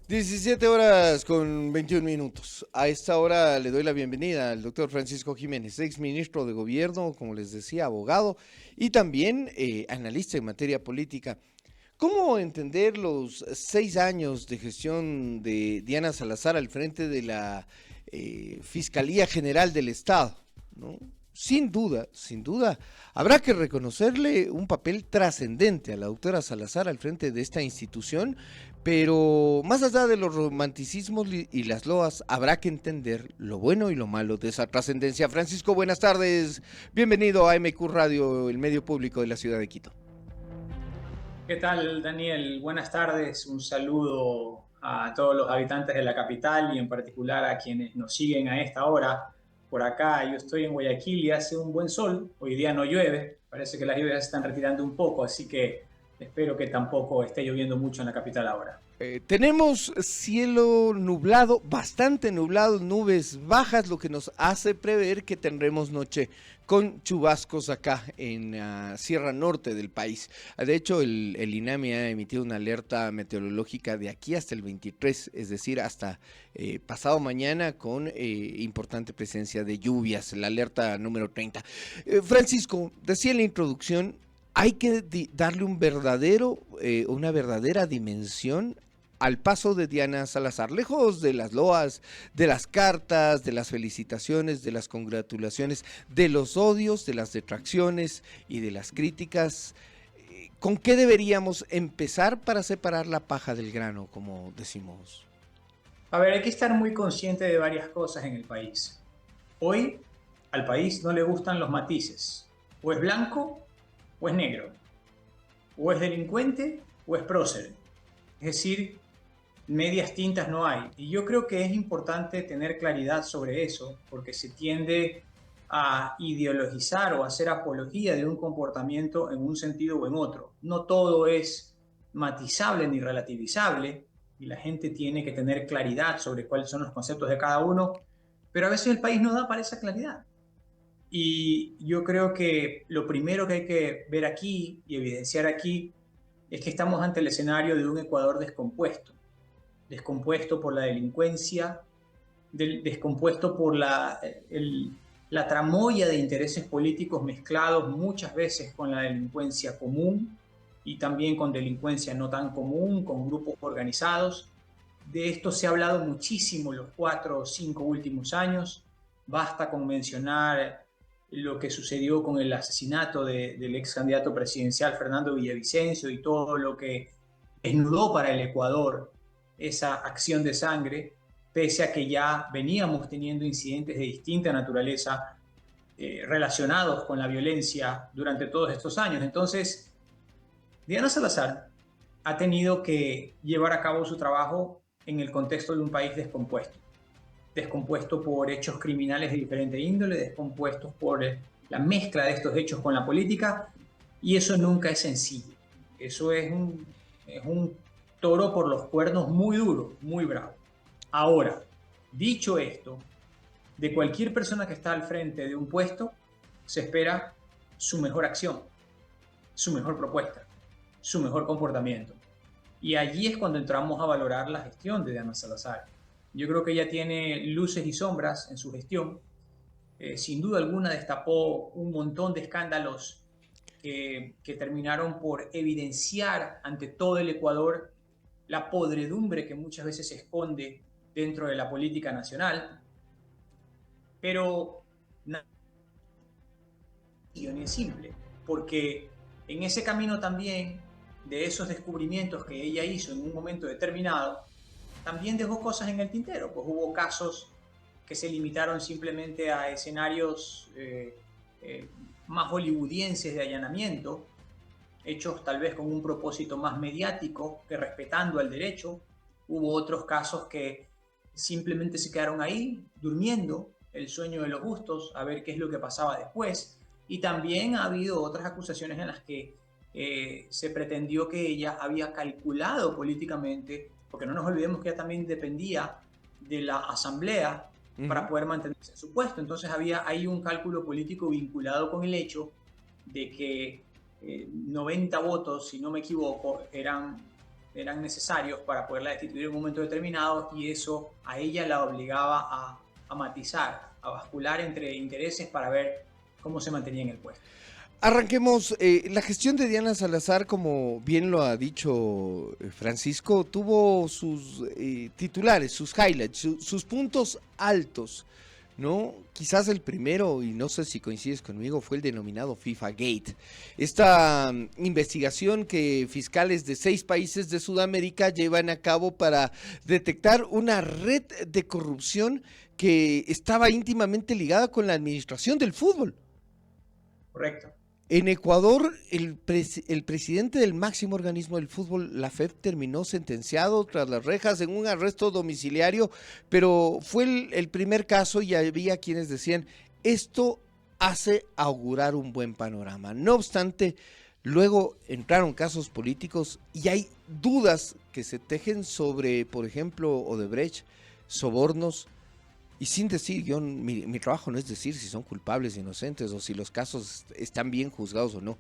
17 horas con 21 minutos. A esta hora le doy la bienvenida al doctor Francisco Jiménez, ex ministro de Gobierno, como les decía, abogado y también analista en materia política. ¿Cómo entender los 6 años de gestión de Diana Salazar al frente de la Fiscalía General del Estado? ¿No? Sin duda, habrá que reconocerle un papel trascendente a la doctora Salazar al frente de esta institución, pero más allá de los romanticismos y las loas, habrá que entender lo bueno y lo malo de esa trascendencia. Francisco, buenas tardes, bienvenido a MQ Radio, el medio público de la ciudad de Quito. ¿Qué tal, Daniel? Buenas tardes. Un saludo a todos los habitantes de la capital y en particular a quienes nos siguen a esta hora. Por acá yo estoy en Guayaquil y hace un buen sol. Hoy día no llueve. Parece que las lluvias se están retirando un poco, así que espero que tampoco esté lloviendo mucho en la capital ahora. Tenemos cielo nublado, bastante nublado, nubes bajas, lo que nos hace prever que tendremos noche con chubascos acá en la Sierra Norte del país. De hecho, el INAMI ha emitido una alerta meteorológica de aquí hasta el 23, es decir, hasta pasado mañana con importante presencia de lluvias, la alerta número 30. Francisco, decía en la introducción, hay que darle una verdadera dimensión al paso de Diana Salazar, lejos de las loas, de las cartas, de las felicitaciones, de las congratulaciones, de los odios, de las detracciones y de las críticas. ¿Con qué deberíamos empezar para separar la paja del grano, como decimos? A ver, hay que estar muy consciente de varias cosas en el país. Hoy al país no le gustan los matices. O es blanco o es negro. O es delincuente o es prócer. Es decir, medias tintas no hay. Y yo creo que es importante tener claridad sobre eso, porque se tiende a ideologizar o hacer apología de un comportamiento en un sentido o en otro. No todo es matizable ni relativizable, y la gente tiene que tener claridad sobre cuáles son los conceptos de cada uno, pero a veces el país no da para esa claridad. Y yo creo que lo primero que hay que ver aquí y evidenciar aquí es que estamos ante el escenario de un Ecuador descompuesto, descompuesto por la delincuencia, descompuesto por la tramoya de intereses políticos mezclados muchas veces con la delincuencia común y también con delincuencia no tan común, con grupos organizados. De esto se ha hablado muchísimo los 4 o 5 últimos años. Basta con mencionar lo que sucedió con el asesinato del ex candidato presidencial Fernando Villavicencio y todo lo que desnudó para el Ecuador esa acción de sangre, pese a que ya veníamos teniendo incidentes de distinta naturaleza relacionados con la violencia durante todos estos años. Entonces, Diana Salazar ha tenido que llevar a cabo su trabajo en el contexto de un país descompuesto, descompuesto por hechos criminales de diferente índole, descompuestos por la mezcla de estos hechos con la política, y eso nunca es sencillo. Eso es un toro por los cuernos muy duro, muy bravo. Ahora, dicho esto, de cualquier persona que está al frente de un puesto, se espera su mejor acción, su mejor propuesta, su mejor comportamiento. Y allí es cuando entramos a valorar la gestión de Diana Salazar. Yo creo que ella tiene luces y sombras en su gestión. Sin duda alguna destapó un montón de escándalos que terminaron por evidenciar ante todo el Ecuador la podredumbre que muchas veces se esconde dentro de la política nacional. Pero no es simple, porque en ese camino también de esos descubrimientos que ella hizo en un momento determinado, también dejó cosas en el tintero, pues hubo casos que se limitaron simplemente a escenarios eh, más hollywoodienses de allanamiento, hechos tal vez con un propósito más mediático que respetando al derecho. Hubo otros casos que simplemente se quedaron ahí, durmiendo el sueño de los justos, a ver qué es lo que pasaba después. Y también ha habido otras acusaciones en las que se pretendió que ella había calculado políticamente, porque no nos olvidemos que ella también dependía de la asamblea Uh para -huh. poder mantenerse en su puesto. Entonces había ahí un cálculo político vinculado con el hecho de que 90 votos, si no me equivoco, eran eran necesarios para poderla destituir en un momento determinado, y eso a ella la obligaba a matizar, a bascular entre intereses para ver cómo se mantenía en el puesto. Arranquemos. La gestión de Diana Salazar, como bien lo ha dicho Francisco, tuvo sus titulares, sus highlights, sus puntos altos, ¿no? Quizás el primero, y no sé si coincides conmigo, fue el denominado FIFA Gate. Esta investigación que fiscales de 6 países de Sudamérica llevan a cabo para detectar una red de corrupción que estaba íntimamente ligada con la administración del fútbol. Correcto. En Ecuador, el presidente del máximo organismo del fútbol, la FEF, terminó sentenciado tras las rejas en un arresto domiciliario, pero fue el primer caso y había quienes decían, esto hace augurar un buen panorama. No obstante, luego entraron casos políticos y hay dudas que se tejen sobre, por ejemplo, Odebrecht, sobornos. Y sin decir, mi trabajo no es decir si son culpables, inocentes o si los casos están bien juzgados o no,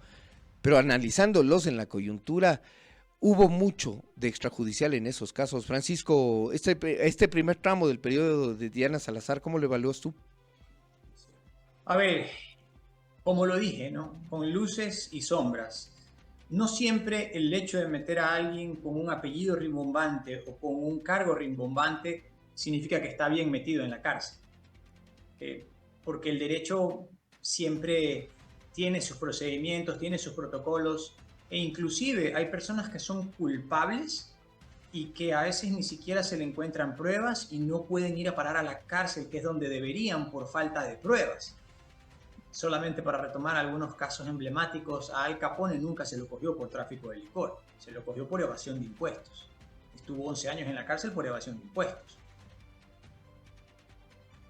pero analizándolos en la coyuntura, hubo mucho de extrajudicial en esos casos. Francisco, este primer tramo del periodo de Diana Salazar, ¿cómo lo evalúas tú? A ver, como lo dije, ¿no? Con luces y sombras. No siempre el hecho de meter a alguien con un apellido rimbombante o con un cargo rimbombante significa que está bien metido en la cárcel. Porque el derecho siempre tiene sus procedimientos, tiene sus protocolos, e inclusive hay personas que son culpables y que a veces ni siquiera se le encuentran pruebas y no pueden ir a parar a la cárcel, que es donde deberían por falta de pruebas. Solamente para retomar algunos casos emblemáticos, a Al Capone nunca se lo cogió por tráfico de licor, se lo cogió por evasión de impuestos. Estuvo 11 años en la cárcel por evasión de impuestos.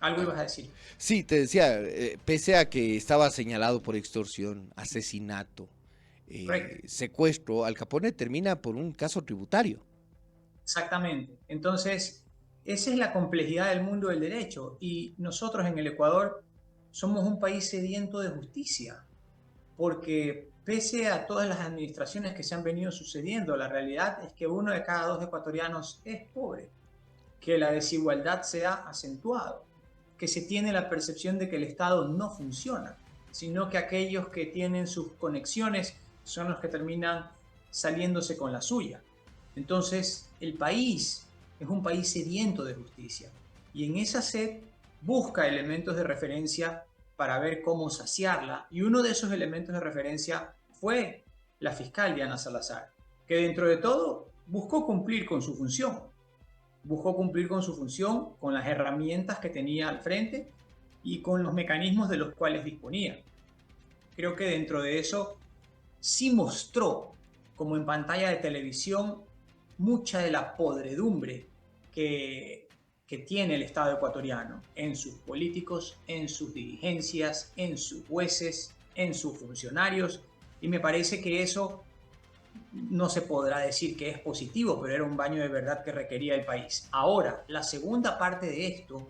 ¿Algo ibas a decir? Sí, te decía, pese a que estaba señalado por extorsión, asesinato, secuestro, Al Capone termina por un caso tributario. Exactamente. Entonces, esa es la complejidad del mundo del derecho, y nosotros en el Ecuador somos un país sediento de justicia, porque pese a todas las administraciones que se han venido sucediendo, la realidad es que 1 de cada 2 ecuatorianos es pobre, que la desigualdad se ha acentuado, que se tiene la percepción de que el Estado no funciona, sino que aquellos que tienen sus conexiones son los que terminan saliéndose con la suya. Entonces, el país es un país sediento de justicia, y en esa sed busca elementos de referencia para ver cómo saciarla, y uno de esos elementos de referencia fue la fiscal Diana Salazar, que dentro de todo buscó cumplir con su función, con las herramientas que tenía al frente y con los mecanismos de los cuales disponía. Creo que dentro de eso sí mostró, como en pantalla de televisión, mucha de la podredumbre que tiene el Estado ecuatoriano en sus políticos, en sus dirigencias, en sus jueces, en sus funcionarios, y me parece que eso no se podrá decir que es positivo, pero era un baño de verdad que requería el país. Ahora, la segunda parte de esto,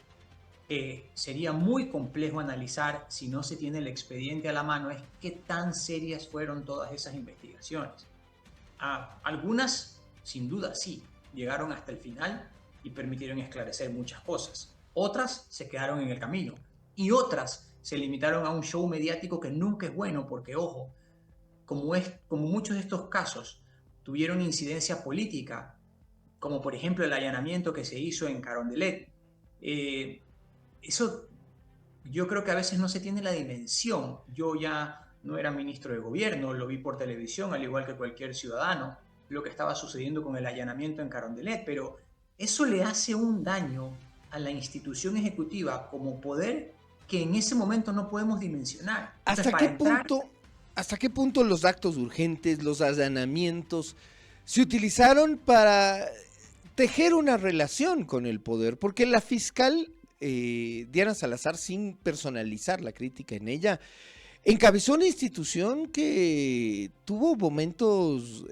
sería muy complejo analizar si no se tiene el expediente a la mano, es qué tan serias fueron todas esas investigaciones. Algunas, sin duda, sí, llegaron hasta el final y permitieron esclarecer muchas cosas. Otras se quedaron en el camino, y otras se limitaron a un show mediático que nunca es bueno, porque, ojo, como muchos de estos casos tuvieron incidencia política, como por ejemplo el allanamiento que se hizo en Carondelet, eso yo creo que a veces no se tiene la dimensión. Yo ya no era ministro de gobierno, lo vi por televisión, al igual que cualquier ciudadano, lo que estaba sucediendo con el allanamiento en Carondelet, pero eso le hace un daño a la institución ejecutiva como poder que en ese momento no podemos dimensionar. Entonces, ¿Hasta qué punto los actos urgentes, los allanamientos, se utilizaron para tejer una relación con el poder? Porque la fiscal Diana Salazar, sin personalizar la crítica en ella, encabezó una institución que tuvo momentos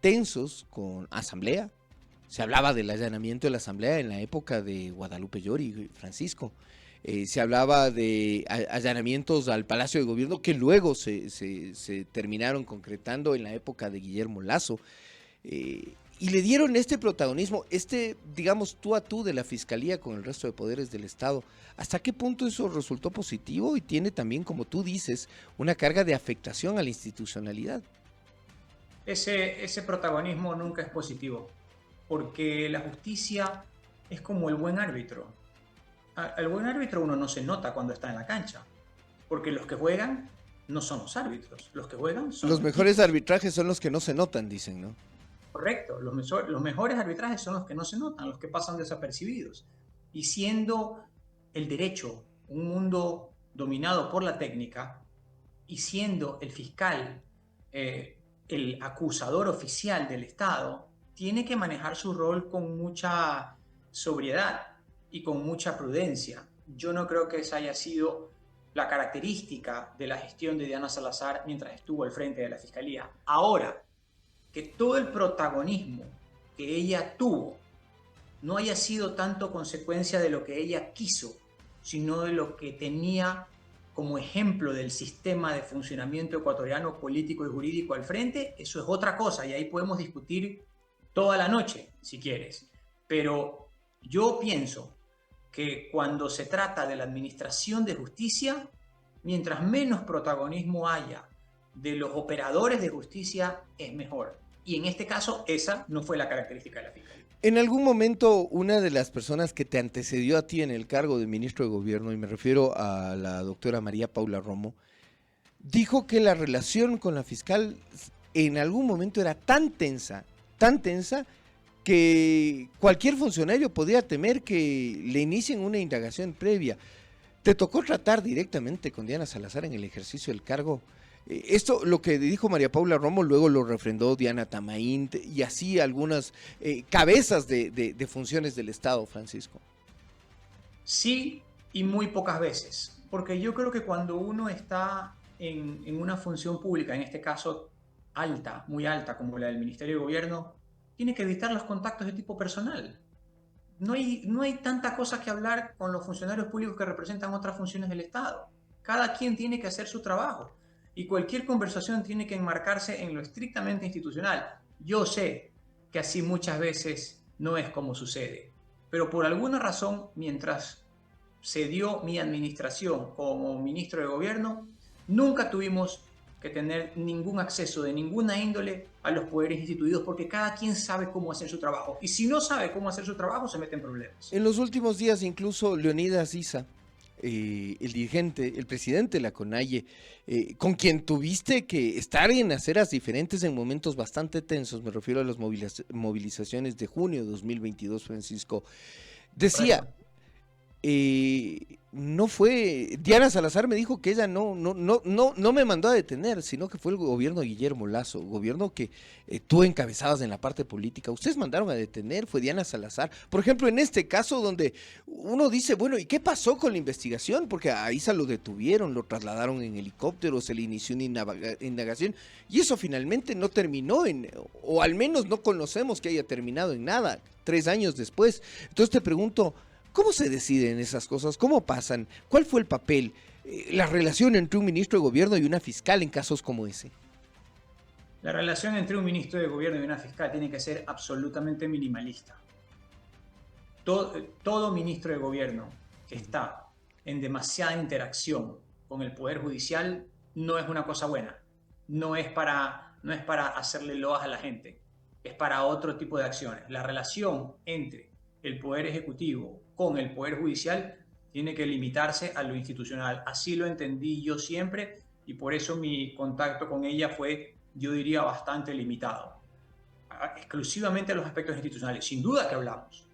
tensos con Asamblea. Se hablaba del allanamiento de la Asamblea en la época de Guadalupe Llori, Francisco. Se hablaba de allanamientos al Palacio de Gobierno que luego se terminaron concretando en la época de Guillermo Lasso. Y y le dieron este protagonismo, digamos, tú a tú de la Fiscalía con el resto de poderes del Estado. ¿Hasta qué punto eso resultó positivo y tiene también, como tú dices, una carga de afectación a la institucionalidad? Ese protagonismo nunca es positivo, porque la justicia es como el buen árbitro. Al buen árbitro uno no se nota cuando está en la cancha, porque los que juegan no son los árbitros, los que juegan son Los los mejores tipos. arbitrajes son los que no se notan, dicen, ¿no? Correcto, los mejores arbitrajes son los que no se notan, los que pasan desapercibidos. Y siendo el derecho un mundo dominado por la técnica, y siendo el fiscal el acusador oficial del Estado, tiene que manejar su rol con mucha sobriedad y con mucha prudencia. Yo no creo que esa haya sido la característica de la gestión de Diana Salazar mientras estuvo al frente de la Fiscalía. Ahora, que todo el protagonismo que ella tuvo no haya sido tanto consecuencia de lo que ella quiso, sino de lo que tenía como ejemplo del sistema de funcionamiento ecuatoriano político y jurídico al frente, eso es otra cosa y ahí podemos discutir toda la noche, si quieres. Pero yo pienso que cuando se trata de la administración de justicia, mientras menos protagonismo haya de los operadores de justicia, es mejor. Y en este caso, esa no fue la característica de la Fiscalía. En algún momento, una de las personas que te antecedió a ti en el cargo de ministro de Gobierno, y me refiero a la doctora María Paula Romo, dijo que la relación con la fiscal en algún momento era tan tensa, que cualquier funcionario podía temer que le inicien una indagación previa. ¿Te tocó tratar directamente con Diana Salazar en el ejercicio del cargo? Esto, lo que dijo María Paula Romo, luego lo refrendó Diana Tamaín y así algunas cabezas de funciones del Estado, Francisco. Sí, y muy pocas veces, porque yo creo que cuando uno está en una función pública, en este caso alta, muy alta, como la del Ministerio de Gobierno, tiene que evitar los contactos de tipo personal. No hay tanta cosa que hablar con los funcionarios públicos que representan otras funciones del Estado. Cada quien tiene que hacer su trabajo y cualquier conversación tiene que enmarcarse en lo estrictamente institucional. Yo sé que así muchas veces no es como sucede, pero por alguna razón, mientras se dio mi administración como ministro de Gobierno, nunca tuvimos que tener ningún acceso de ninguna índole a los poderes instituidos porque cada quien sabe cómo hacer su trabajo. Y si no sabe cómo hacer su trabajo, se mete en problemas. En los últimos días, incluso Leonidas Issa, el dirigente, el presidente de la CONAIE, con quien tuviste que estar en aceras diferentes en momentos bastante tensos, me refiero a las movilizaciones de junio de 2022, Francisco, decía, no fue, Diana Salazar me dijo que ella no me mandó a detener, sino que fue el gobierno de Guillermo Lasso, gobierno que tú encabezabas en la parte política. Ustedes mandaron a detener, fue Diana Salazar. Por ejemplo, en este caso donde uno dice, bueno, ¿y qué pasó con la investigación? Porque a Issa lo detuvieron, lo trasladaron en helicóptero, se le inició una indagación y eso finalmente no terminó o al menos no conocemos que haya terminado en nada, 3 años después. Entonces te pregunto, ¿cómo se deciden esas cosas? ¿Cómo pasan? ¿Cuál fue el papel, la relación entre un ministro de gobierno y una fiscal en casos como ese? La relación entre un ministro de gobierno y una fiscal tiene que ser absolutamente minimalista. Todo ministro de gobierno que está en demasiada interacción con el Poder Judicial no es una cosa buena. No es para hacerle loas a la gente. Es para otro tipo de acciones. La relación entre el Poder Ejecutivo con el Poder Judicial tiene que limitarse a lo institucional. Así lo entendí yo siempre y por eso mi contacto con ella fue, yo diría, bastante limitado. Exclusivamente a los aspectos institucionales. Sin duda que hablamos.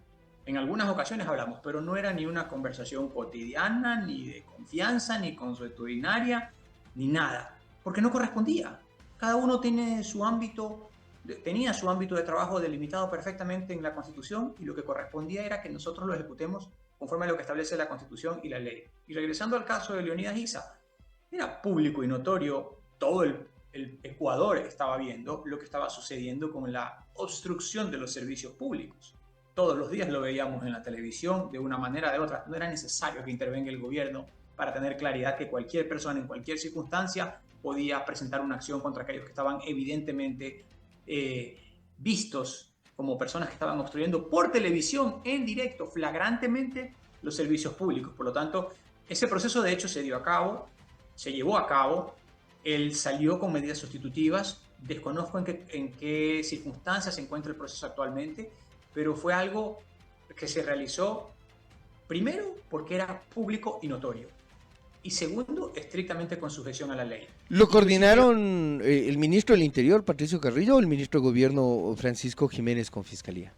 En algunas ocasiones hablamos, pero no era ni una conversación cotidiana, ni de confianza, ni consuetudinaria, ni nada. Porque no correspondía. Cada uno tenía su ámbito de trabajo delimitado perfectamente en la Constitución y lo que correspondía era que nosotros lo ejecutemos conforme a lo que establece la Constitución y la ley. Y regresando al caso de Leonidas Issa, era público y notorio, todo el Ecuador estaba viendo lo que estaba sucediendo con la obstrucción de los servicios públicos. Todos los días lo veíamos en la televisión de una manera o de otra. No era necesario que intervenga el gobierno para tener claridad que cualquier persona en cualquier circunstancia podía presentar una acción contra aquellos que estaban evidentemente vistos como personas que estaban obstruyendo por televisión, en directo, flagrantemente, los servicios públicos. Por lo tanto, ese proceso de hecho se dio a cabo, se llevó a cabo, él salió con medidas sustitutivas, desconozco en qué circunstancias se encuentra el proceso actualmente, pero fue algo que se realizó primero porque era público y notorio, y segundo, estrictamente con sujeción a la ley. ¿Lo coordinaron el ministro del Interior, Patricio Carrillo, o el ministro de Gobierno, Francisco Jiménez, con Fiscalía?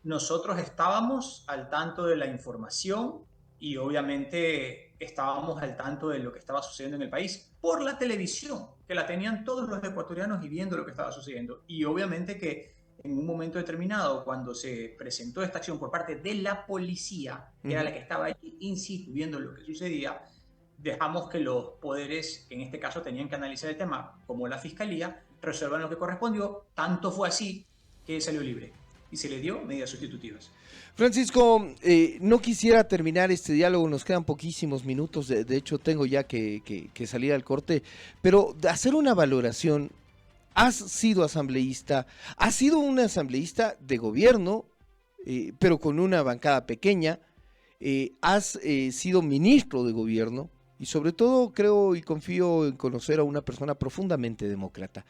Nosotros estábamos al tanto de la información y obviamente estábamos al tanto de lo que estaba sucediendo en el país por la televisión, que la tenían todos los ecuatorianos y viendo lo que estaba sucediendo. Y obviamente que en un momento determinado, cuando se presentó esta acción por parte de la policía, que era la que estaba allí in situ viendo lo que sucedía, dejamos que los poderes, que en este caso tenían que analizar el tema, como la Fiscalía, resuelvan lo que correspondió. Tanto fue así que él salió libre y se le dio medidas sustitutivas. Francisco, no quisiera terminar este diálogo, nos quedan poquísimos minutos, de hecho tengo ya que salir al corte, pero de hacer una valoración. Has sido asambleísta, has sido un asambleísta de gobierno, pero con una bancada pequeña, has sido ministro de gobierno y sobre todo creo y confío en conocer a una persona profundamente demócrata.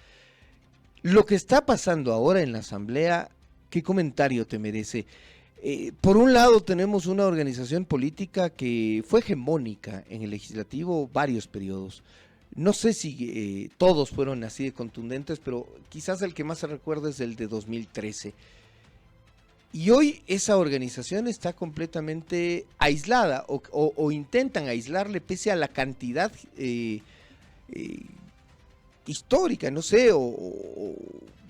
Lo que está pasando ahora en la asamblea, ¿qué comentario te merece? Por un lado tenemos una organización política que fue hegemónica en el legislativo varios periodos. No sé si todos fueron así de contundentes, pero quizás el que más se recuerda es el de 2013. Y hoy esa organización está completamente aislada o intentan aislarle pese a la cantidad histórica, no sé,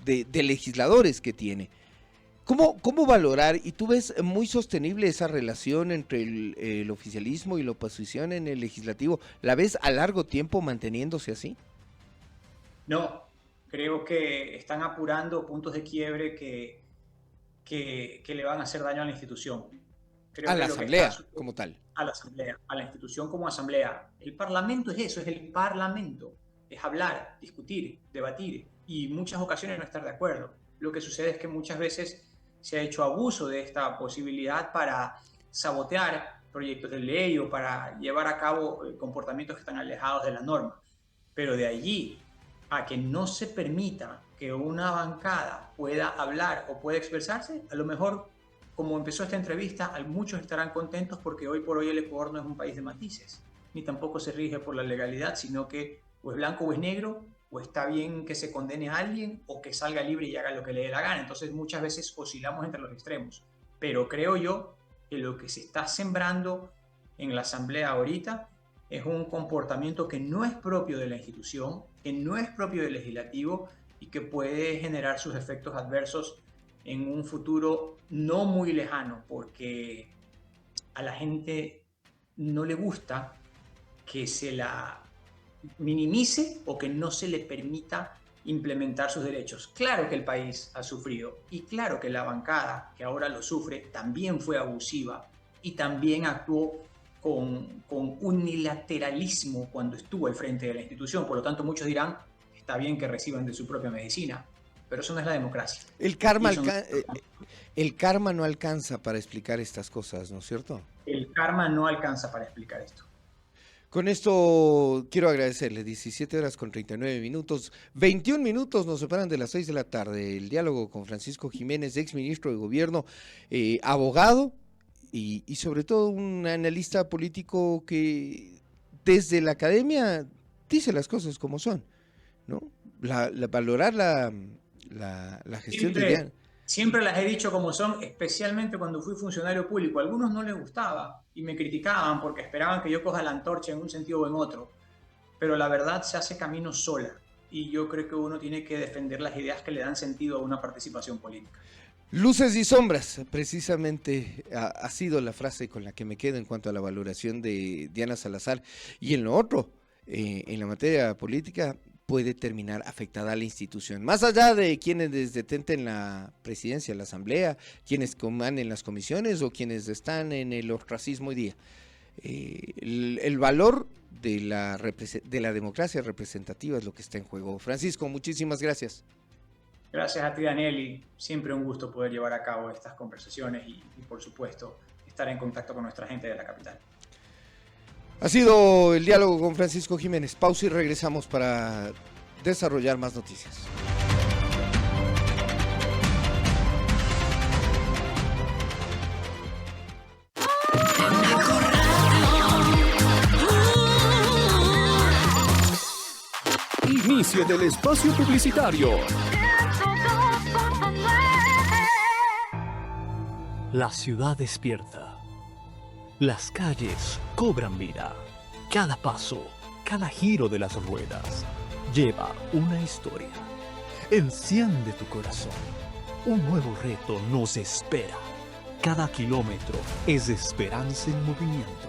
de legisladores que tiene. ¿Cómo valorar? Y tú ves muy sostenible esa relación entre el oficialismo y la oposición en el legislativo. ¿La ves a largo tiempo manteniéndose así? No, creo que están apurando puntos de quiebre que le van a hacer daño a la institución. Creo A que la lo que asamblea está como tal. a la asamblea, a la institución como asamblea. El parlamento es eso, es el parlamento. Es hablar, discutir, debatir y en muchas ocasiones no estar de acuerdo. Lo que sucede es que muchas veces se ha hecho abuso de esta posibilidad para sabotear proyectos de ley o para llevar a cabo comportamientos que están alejados de la norma. Pero de allí a que no se permita que una bancada pueda hablar o pueda expresarse, a lo mejor, como empezó esta entrevista, muchos estarán contentos porque hoy por hoy el Ecuador no es un país de matices, ni tampoco se rige por la legalidad, sino que o es blanco o es negro, o está bien que se condene a alguien o que salga libre y haga lo que le dé la gana. Entonces muchas veces oscilamos entre los extremos. Pero creo yo que lo que se está sembrando en la asamblea ahorita es un comportamiento que no es propio de la institución, que no es propio del legislativo y que puede generar sus efectos adversos en un futuro no muy lejano, porque a la gente no le gusta que se la minimice o que no se le permita implementar sus derechos. Claro que el país ha sufrido y claro que la bancada que ahora lo sufre también fue abusiva y también actuó con unilateralismo cuando estuvo al frente de la institución. Por lo tanto, muchos dirán, está bien que reciban de su propia medicina, pero eso no es la democracia. El karma no alcanza para explicar estas cosas, ¿no es cierto? El karma no alcanza para explicar esto. Con esto quiero agradecerle, 17 horas con 39 minutos, 21 minutos nos separan de las 6 de la tarde, el diálogo con Francisco Jiménez, ex ministro de gobierno, abogado y sobre todo un analista político que desde la academia dice las cosas como son, ¿no? Valorar la gestión de... Siempre las he dicho como son, especialmente cuando fui funcionario público. A algunos no les gustaba y me criticaban porque esperaban que yo coja la antorcha en un sentido o en otro. Pero la verdad se hace camino sola y yo creo que uno tiene que defender las ideas que le dan sentido a una participación política. Luces y sombras, precisamente ha sido la frase con la que me quedo en cuanto a la valoración de Diana Salazar. Y en lo otro, en la materia política, puede terminar afectada a la institución. Más allá de quienes detenten la presidencia, la asamblea, quienes comanden las comisiones o quienes están en el ostracismo hoy día. El valor de la democracia representativa es lo que está en juego. Francisco, muchísimas gracias. Gracias a ti, Daniel, siempre un gusto poder llevar a cabo estas conversaciones y por supuesto, estar en contacto con nuestra gente de la capital. Ha sido el diálogo con Francisco Jiménez. Pausa y regresamos para desarrollar más noticias. Inicio del espacio publicitario. La ciudad despierta. Las calles cobran vida. Cada paso, cada giro de las ruedas lleva una historia. Enciende tu corazón. Un nuevo reto nos espera. Cada kilómetro es esperanza en movimiento.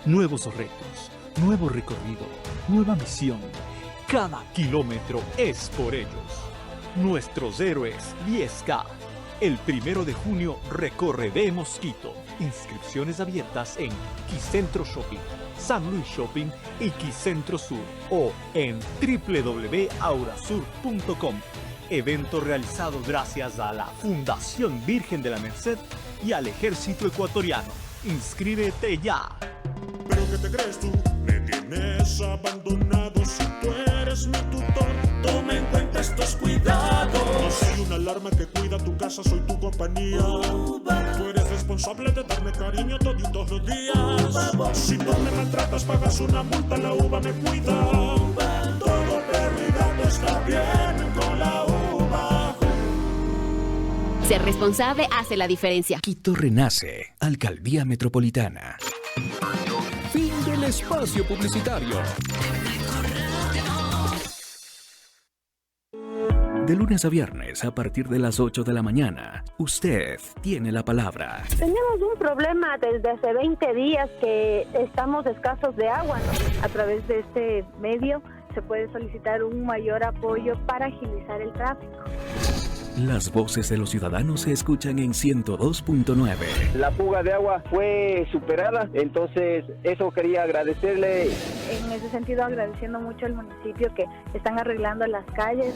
Nuevos retos, nuevo recorrido, nueva misión. Cada kilómetro es por ellos. Nuestros héroes 10K. El 1 de junio recorre de Mosquito. Inscripciones abiertas en Quicentro Shopping, San Luis Shopping y Quicentro Sur o en www.aurasur.com. Evento realizado gracias a la Fundación Virgen de la Merced y al Ejército Ecuatoriano. Inscríbete ya. ¿Pero qué te crees tú? Me tienes abandonado. Si tú eres mi tutor, toma en cuenta estos cuidados. No soy una alarma que cuida tu casa, soy tu compañía. Tú eres responsable de darme cariño toditos los días. Si no me maltratas, pagas una multa, la uva me cuida. Todo perro y gato está bien con la uva. Ser responsable hace la diferencia. Quito renace. Alcaldía Metropolitana. Fin del espacio publicitario. De lunes a viernes, a partir de las 8 de la mañana, usted tiene la palabra. Tenemos un problema desde hace 20 días que estamos escasos de agua, ¿no? A través de este medio se puede solicitar un mayor apoyo para agilizar el tráfico. Las voces de los ciudadanos se escuchan en 102.9. La fuga de agua fue superada, entonces eso quería agradecerle. En ese sentido, agradeciendo mucho al municipio que están arreglando las calles.